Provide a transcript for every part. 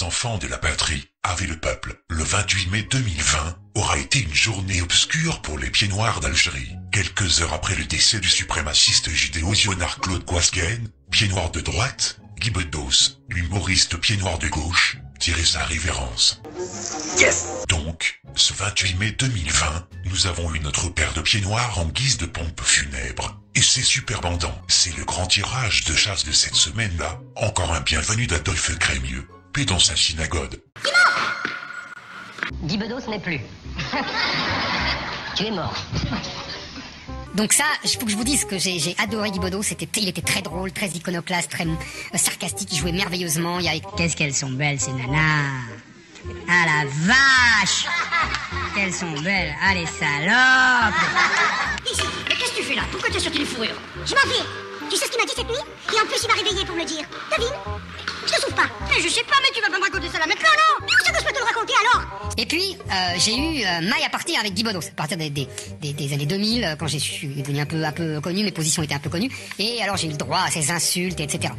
les enfants de la patrie, avec le peuple, le 28 mai 2020 aura été une journée obscure pour les pieds noirs d'Algérie. Quelques heures après le décès du suprémaciste judéo-zionard Claude Guasguen, pied noir de droite, Guy Bedos, l'humoriste pied noir de gauche, tirait sa révérence. Yes. Donc, ce 28 mai 2020, nous avons eu notre père de pieds noirs en guise de pompe funèbre. Et c'est super bandant. C'est le grand tirage de chasse de cette semaine-là. Encore un bienvenu d'Adolphe Crémieux. Paix dans sa synagogue. Guy Bedos n'est plus. Tu es mort. Donc ça, il faut que je vous dise que j'ai adoré Guy Bedos. Il était très drôle, très iconoclaste, très sarcastique. Il jouait merveilleusement. Qu'est-ce qu'elles sont belles ces nanas. Ah la vache. Qu'elles sont belles. Ah les salopes. Ici, mais qu'est-ce que tu fais là? Pourquoi tu as sorti les fourrures? Je m'en vais. Tu sais ce qu'il m'a dit cette nuit? Et en plus il m'a réveillé pour me le dire. Devine. Je te souffre pas. Mais je sais pas, mais tu vas pas me raconter ça là maintenant, non? Bien sûr que je peux te le raconter alors. Et puis, j'ai eu maille à partir avec Guy Bedos, à partir des années 2000, quand je suis devenu un peu connu, mes positions étaient un peu connues, et alors j'ai eu le droit à ces insultes, etc.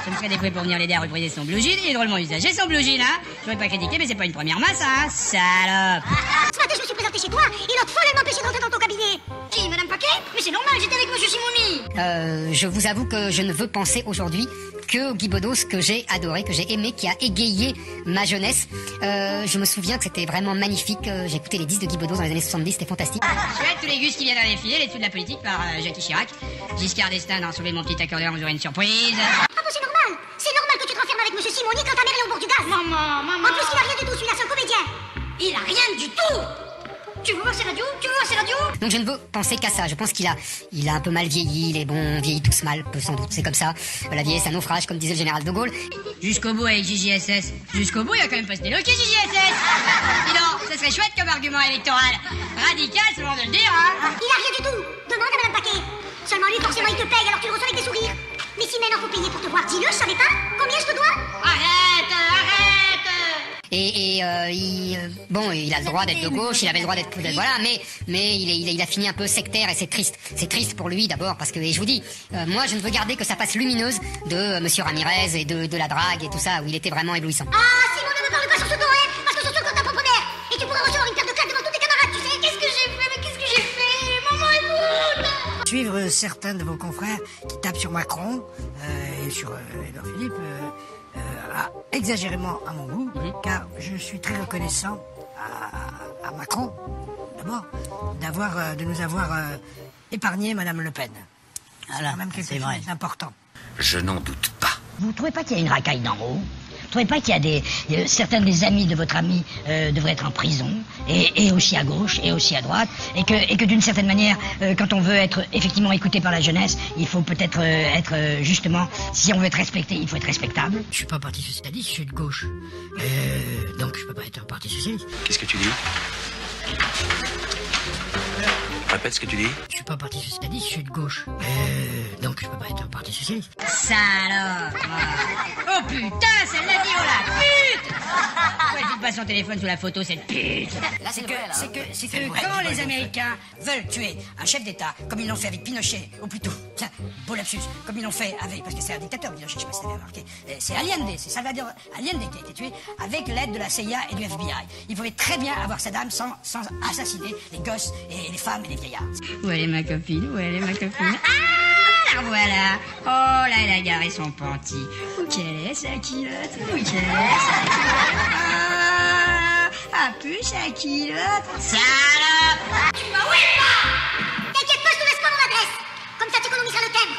Je me ferais des prix pour venir l'aider à rebriser son blue jean, il est drôlement usagé son blue jean, hein. Je voudrais pas critiquer, mais c'est pas une première masse, hein, salope. Ce matin, je me suis présenté chez toi, et l'autre folle, elle m'empêchait d'entrer dans ton cabinet. Qui, Madame Paquet? Mais c'est normal, j'étais avec Monsieur Simoni. Je vous avoue que je ne veux penser aujourd'hui que Guy Bedos, que j'ai adoré, que j'ai aimé, qui a égayé ma jeunesse. Je me souviens que c'était vraiment magnifique. J'ai écouté les disques de Guy Bedos dans les années 70, c'était fantastique. Chouette, tous les gus qui viennent à défiler, l'étude de la politique par Jackie Chirac. Giscard d'Estaing a sauvé mon petit accordéon, vous aurez une surprise. Ah bon, c'est normal. C'est normal que tu te renfermes avec Monsieur Simoni quand ta mère est au bord du gaz. Maman. En plus, il a rien du tout, celui-là, c'est un comédien. Il a rien du tout. Tu veux voir ses radios? Donc je ne veux penser qu'à ça. Je pense qu'il a un peu mal vieilli. Les bons vieillit tous mal, peu sans doute. C'est comme ça. La vieillesse, c'est un naufrage, comme disait le général de Gaulle. Jusqu'au bout avec JJSS. Jusqu'au bout, il a quand même pas se déloquer, JJSS. Dis donc, ça serait chouette comme argument électoral. Radical, c'est le moment de le dire, hein. Il a rien du tout. Demande à Madame Paquet. Seulement lui, forcément, il te paye, alors tu le reçois avec des sourires. Mais si maintenant faut payer pour te voir, dis-le, je savais pas. Combien je te dois? Arrête. Et il a le droit d'être de gauche, il avait le droit d'être voilà, mais il a fini un peu sectaire et c'est triste. C'est triste pour lui d'abord parce que, et je vous dis, moi je ne veux garder que sa face lumineuse de Monsieur Ramirez et de la drague et tout ça, où il était vraiment éblouissant. Ah, Simon, ne me parle pas sur ce ton, hein, parce que je suis contre ta propre mère. Et tu pourras recevoir une paire de claques devant tous tes camarades, tu sais. Qu'est-ce que j'ai fait? Maman, écoute. Suivre certains de vos confrères qui tapent sur Macron et sur Édouard Philippe exagérément à mon goût, car je suis très reconnaissant à Macron, d'abord, de nous avoir épargné Madame Le Pen. Voilà, même quelque chose d'important. Je n'en doute pas. Vous ne trouvez pas qu'il y a une racaille d'en haut? Vous ne trouvez pas qu'il y a certains des amis de votre ami devraient être en prison, et aussi à gauche, et aussi à droite, et que d'une certaine manière, quand on veut être effectivement écouté par la jeunesse, il faut peut-être être justement, si on veut être respecté, il faut être respectable. Je suis pas parti socialiste, je suis de gauche. Donc je peux pas être un parti socialiste. Qu'est-ce que tu dis? Répète ce que tu dis. Je suis pas parti socialiste, je suis de gauche. Donc je peux pas être un parti socialiste. Salope. Oh putain, celle-là dit oh la pute. Pourquoi elle dit pas son téléphone sous la photo, cette pute? C'est que quand les Américains veulent tuer un chef d'État, comme ils l'ont fait avec Pinochet, ou plutôt, tiens, beau lapsus, comme ils l'ont fait avec, parce que c'est un dictateur Pinochet, je sais pas si vous avez remarqué, c'est Allende, c'est Salvador Allende qui a été tué avec l'aide de la CIA et du FBI. Il pouvait très bien avoir Saddam sans assassiner les gosses et les femmes et les vieillards. Où elle est ma copine? Ah, la voilà. Oh là, elle a garé son panty. Où qu'elle est, sa culotte? Où qu'elle est, sa culotte? Ah, plus sa culotte. Salope. Tu m'as oui pas. T'inquiète pas, je te laisse pas mon adresse. Comme ça, tu économiseras le thème.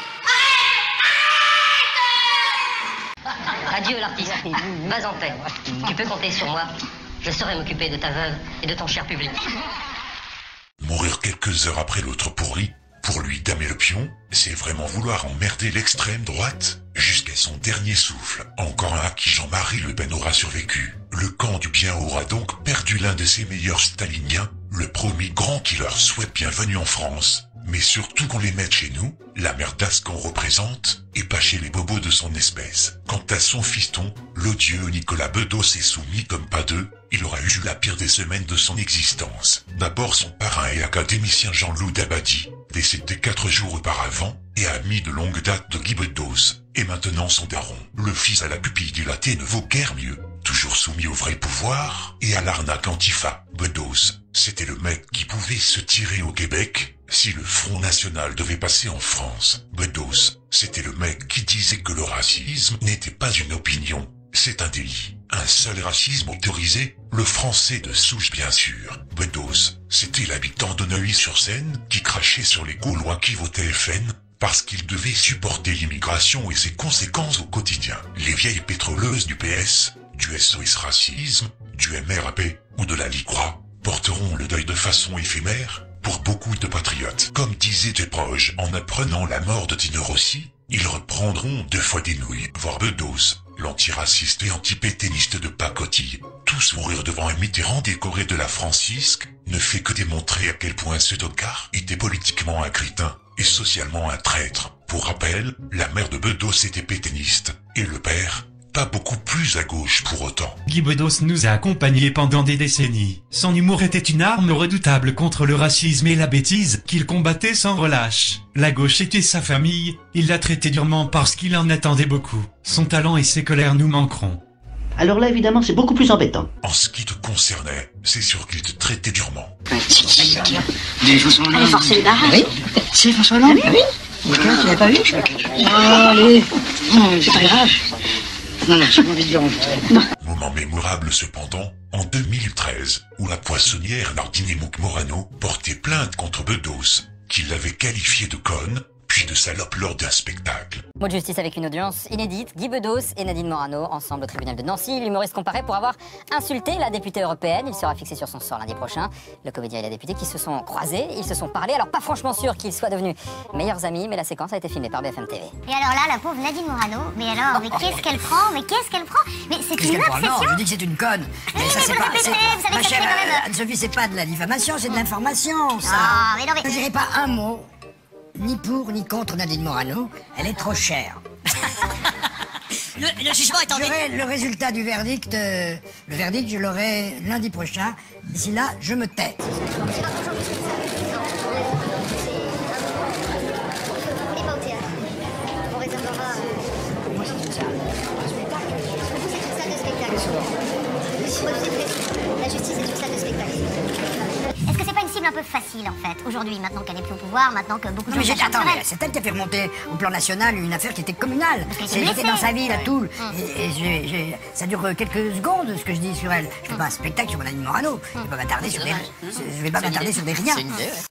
Arrête. Adieu l'artiste, vas en paix. Tu peux compter sur moi. Je saurai m'occuper de ta veuve et de ton cher public. Mourir quelques heures après l'autre pourri, pour lui damer le pion, c'est vraiment vouloir emmerder l'extrême droite jusqu'à son dernier souffle. Encore un à qui Jean-Marie Le Pen aura survécu. Le camp du bien aura donc perdu l'un de ses meilleurs staliniens, le promis grand qui leur souhaite bienvenue en France. Mais surtout qu'on les mette chez nous, la merdasse qu'on représente, et pas chez les bobos de son espèce. Quant à son fiston, l'odieux Nicolas Bedos est soumis comme pas deux, il aura eu la pire des semaines de son existence. D'abord son parrain et académicien Jean-Loup Dabadi, décédé 4 jours auparavant, et ami de longue date de Guy Bedos, et maintenant son daron. Le fils à la pupille dilatée ne vaut guère mieux. Tout toujours soumis au vrai pouvoir et à l'arnaque antifa. Bedos, c'était le mec qui pouvait se tirer au Québec si le Front National devait passer en France. Bedos, c'était le mec qui disait que le racisme n'était pas une opinion, c'est un délit. Un seul racisme autorisé, le français de souche bien sûr. Bedos, c'était l'habitant de Neuilly-sur-Seine qui crachait sur les Gaulois qui votaient FN parce qu'il devait supporter l'immigration et ses conséquences au quotidien. Les vieilles pétroleuses du PS, du SOS Racisme, du MRAP ou de la Ligue-Croix porteront le deuil de façon éphémère pour beaucoup de patriotes. Comme disait Desproges, en apprenant la mort de Tino Rossi, ils reprendront 2 fois des nouilles, voire Bedos, l'antiraciste et anti-pétainiste de pacotille. Tous mourir devant un Mitterrand décoré de la Francisque ne fait que démontrer à quel point ce tocard était politiquement un crétin et socialement un traître. Pour rappel, la mère de Bedos était pétainiste, et le père, pas beaucoup plus à gauche pour autant. Guy Bedos nous a accompagnés pendant des décennies. Son humour était une arme redoutable contre le racisme et la bêtise qu'il combattait sans relâche. La gauche était sa famille, il l'a traité durement parce qu'il en attendait beaucoup. Son talent et ses colères nous manqueront. Alors là, évidemment, c'est beaucoup plus embêtant. En ce qui te concernait, c'est sûr qu'il te traitait durement. Allez, forcez les barrages. Oui, c'est François Hollande. Ah oui. Tu l'avais pas vu? Allez, c'est pas grave. Non, j'ai pas envie de dire. Moment mémorable cependant, en 2013, où la poissonnière Nardine Mouk-Morano portait plainte contre Bedos, qui l'avait qualifié de conne, puis de salope lors d'un spectacle. Mot de justice avec une audience inédite. Guy Bedos et Nadine Morano, ensemble au tribunal de Nancy. L'humoriste comparé pour avoir insulté la députée européenne. Il sera fixé sur son sort lundi prochain. Le comédien et la députée qui se sont croisés, ils se sont parlé. Alors pas franchement sûr qu'ils soient devenus meilleurs amis, mais la séquence a été filmée par BFM TV. Et alors là, la pauvre Nadine Morano, mais alors, mais qu'est-ce qu'elle prend? Mais qu'est-ce qu'elle prend? Mais c'est Qu'est-ce une qu'elle prend? Non, obsession. je dis que c'est une conne. Mais ça, c'est vous pas. répétez, vous savez Ma que ça chère fait quand même- Anne-Sophie, c'est pas de la diffamation, c'est de l'information, ça. Ah, mais non, mais- Je dirais pas un mot, ni pour ni contre Nadine Morano. Elle est trop chère. Le jugement est en J'aurai le résultat du verdict. Le verdict, je l'aurai lundi prochain. D'ici là, je me tais. C'est pas au théâtre. On réservera. Moi, c'est une salle. C'est une salle de spectacle. La justice est une salle de spectacle. Est-ce que c'est pas une cible un peu facile en fait, aujourd'hui, maintenant qu'elle n'est plus au pouvoir, maintenant que beaucoup de Non, mais gens s'acharnent attends, sur elle? mais c'est elle qui a fait remonter au plan national une affaire qui était communale. qu'elle s'est J'étais blessée. dans sa ville à Toul. Et ça dure quelques secondes ce que je dis sur elle. Je fais pas un spectacle sur Nadine Morano. Je vais pas m'attarder sur des. Je vais pas m'attarder sur des riens.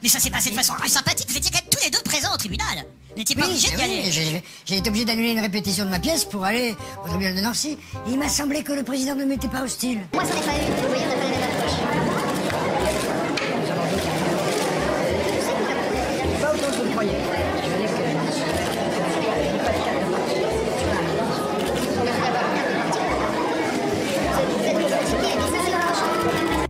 Mais ça s'est passé de façon plus sympathique. Vous étiez quand même tous les deux présents au tribunal. Vous n'étiez pas Oui, obligés d'y aller. j'ai été obligé d'annuler une répétition de ma pièce pour aller au tribunal de Nancy. Et il m'a semblé que le président ne m'était pas hostile. Moi, ça n'est pas une. Vous voyez, on n'a pas la même approche. Pas autant que vous le croyez. Je veux dire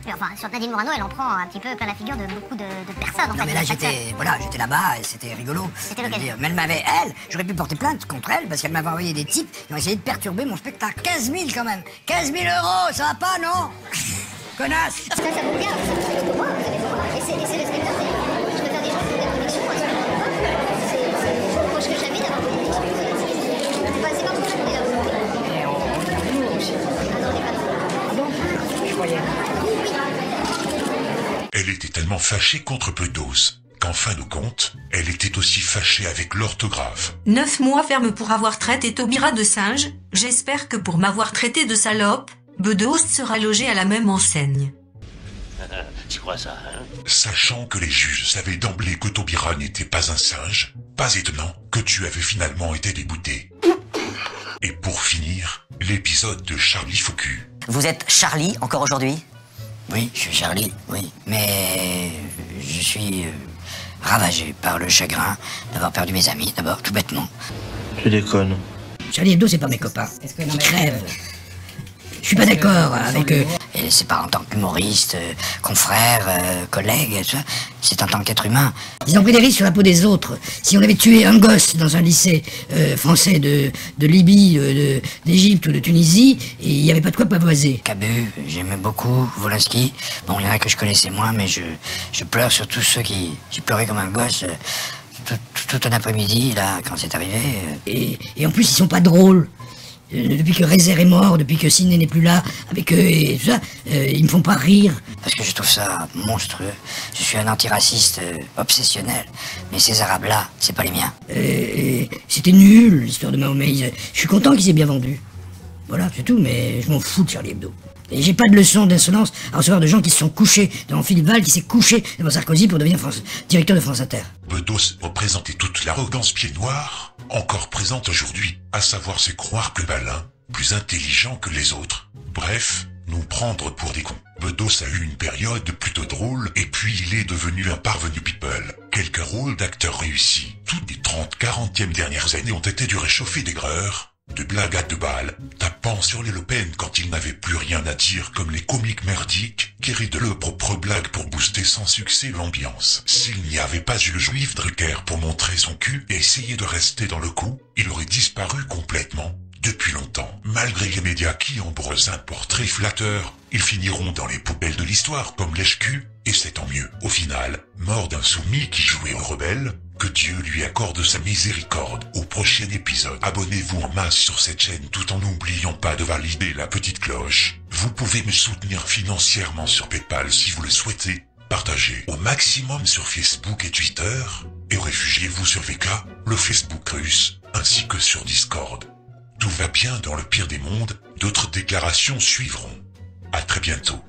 Mais enfin, sur Nadine Morano, elle en prend un petit peu plein la figure de beaucoup de personnes en Non fait. mais là de chaque j'étais là-bas et c'était rigolo. C'était Je veux l'occasion. dire, mais elle m'avait, j'aurais pu porter plainte contre elle parce qu'elle m'avait envoyé des types qui ont essayé de perturber mon spectacle. 15 000 quand même. 15 000 euros, ça va pas, non? Connasse. Ça vous regarde, c'est pour moi, vous avez pour moi. Et c'est le spectacle. Je préfère des gens qui ont des convictions à ce moment-là. Je reproche que jamais d'avoir des convictions. C'est pas pour ça qu'on est là aujourd'hui. Et on a nous aussi. Ah non, on n'est pas là. Ah bon? Je croyais. Elle était tellement fâchée contre Bedos qu'en fin de compte, elle était aussi fâchée avec l'orthographe. 9 mois ferme pour avoir traité Taubira de singe. J'espère que pour m'avoir traité de salope, Bedos sera logé à la même enseigne. Tu crois ça, hein? Sachant que les juges savaient d'emblée que Taubira n'était pas un singe, pas étonnant que tu avais finalement été débouté. Et pour finir, l'épisode de Charlie Foucu. Vous êtes Charlie encore aujourd'hui? Oui, je suis Charlie, oui. Mais je suis ravagé par le chagrin d'avoir perdu mes amis, d'abord, tout bêtement. Tu déconnes. Charlie Hebdo, c'est pas mes copains. Ils crèvent. Je suis pas d'accord avec eux. Et c'est pas en tant qu'humoriste, confrère, collègue, tout ça. C'est en tant qu'être humain. Ils ont pris des risques sur la peau des autres. Si on avait tué un gosse dans un lycée français de Libye, d'Égypte ou de Tunisie, il n'y avait pas de quoi pavoiser. Cabu, j'aimais beaucoup. Volinsky. Bon, il y en a que je connaissais moins, mais je pleure sur tous ceux qui... J'ai pleuré comme un gosse tout un après-midi, là, quand c'est arrivé. Et en plus, ils sont pas drôles. Depuis que Rézer est mort, depuis que Sidney n'est plus là, avec eux et tout ça, ils me font pas rire. Parce que je trouve ça monstrueux. Je suis un antiraciste obsessionnel. Mais ces Arabes-là, c'est pas les miens. C'était nul, l'histoire de Mahomet. Je suis content qu'ils aient bien vendu. Voilà, c'est tout, mais je m'en fous de Charlie Hebdo. Et j'ai pas de leçon d'insolence à recevoir de gens qui se sont couchés devant Philippe Val, qui s'est couché devant Sarkozy pour devenir directeur de France Inter. Bedos représentait toute l'arrogance pied noir, encore présente aujourd'hui, à savoir se croire plus malin, plus intelligent que les autres. Bref, nous prendre pour des cons. Bedos a eu une période plutôt drôle, et puis il est devenu un parvenu people. Quelques rôles d'acteurs réussis. Toutes les 30-40e dernières années ont été du réchauffé d'aigreur, de blagues à 2 balles, tapant sur les Le Pen quand ils n'avaient plus rien à dire comme les comiques merdiques qui rient de leurs propres blagues pour booster sans succès l'ambiance. S'il n'y avait pas eu le juif Drucker pour montrer son cul et essayer de rester dans le coup, il aurait disparu complètement. Depuis longtemps, malgré les médias qui embrasent un portrait flatteur, ils finiront dans les poubelles de l'histoire comme lèche-cul, et c'est tant mieux. Au final, mort d'un soumis qui jouait au rebelle, que Dieu lui accorde sa miséricorde. Au prochain épisode, abonnez-vous en masse sur cette chaîne tout en n'oubliant pas de valider la petite cloche. Vous pouvez me soutenir financièrement sur PayPal si vous le souhaitez. Partagez au maximum sur Facebook et Twitter, et réfugiez-vous sur VK, le Facebook russe, ainsi que sur Discord. Tout va bien dans le pire des mondes, d'autres déclarations suivront. À très bientôt.